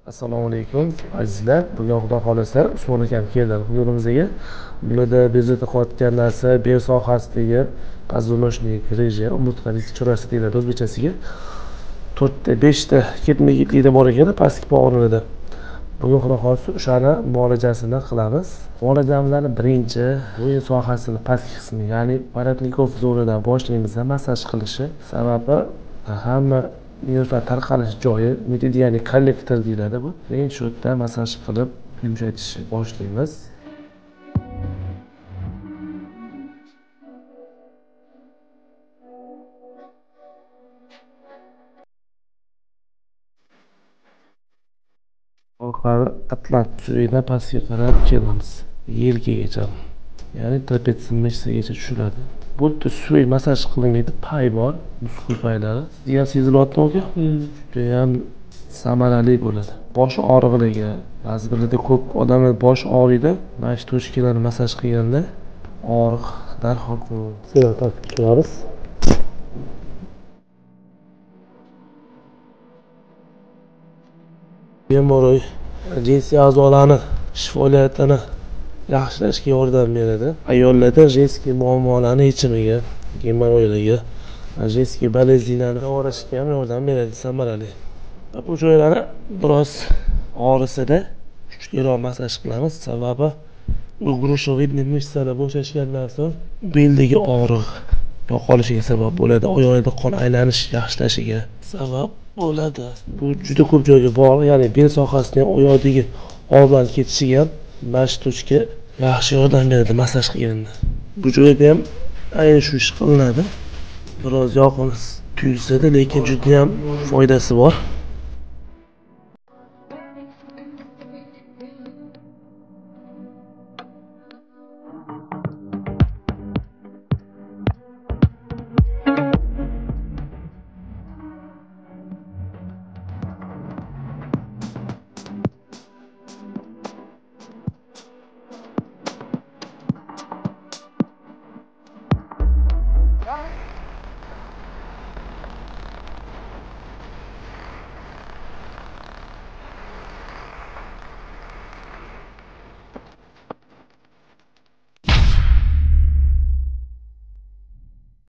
Assalomu alaykum azizlar. Bugun xudo xolasa Usmon akam keldi huzurimizga. Bunda bezovta qilayotgan narsa bel sohasidagi позвоночник reja, umurtqaning chorasi deyiladi o'zbekchasiga. 4 ta 5 ta ketma-ketlikda bor ekan pastki pog'onida. Bugun xudo xolasa o'shani muolajasini qilamiz. Muolajamizni birinchi bo'yin sohasini pastki qismi, ya'ni воротников zonadan boshlaymiz massaj qilishi. Sababi hamma nervlar tarqalish joyi, meridian kollektor deyiladi bu. Keyin shu yerda massaj qilib yumshatishni boshlaymiz. Oxiri atlant tuzaydan pastga qarab kelamiz. Yelkagacha, ya'ni trapetsi mishsagacha tushiradi. Bu yerda suy massaj qilinmaydi, pay bor, muskul paylari. Sizga sezilyaptimi aka? Juda ham samarali bo'ladi. Bosh og'rig'iga, ba'zi birlarda ko'p odamlar bosh og'riydi. Mana shu tochkalarni massaj qilganda og'riq darhol qilamiz. Bemorlar jinsiy a'zolarni faoliyatini yaxshilashga yordam beradi. Ayollarda jinsiy muammolarni yechimiga, gemoroylarga, jinsiy boleznilarni davolashga ham yordam beradi, samarali. Bu joylarni biroz og'risida kuchliroq massaj qilamiz, sababi u грушевидный mishsalar bo'shashgandan so'ng beldagi og'riq yo'qolishiga sabab bo'ladi. Oyoqda qon aylanish yaxshilashiga sabab bo'ladi. Bu juda ko'p joyga bor, ya'ni bel sohasining oyoqdagi og'riqlar ketishiga ham mana shu tochka yaxshi yordam beradi massaj qilganda. Bu joyda ham aynan shu ish qilinadi. Biroz yoqimsiz tuyulsa-da, lekin juda ham foydasi bor.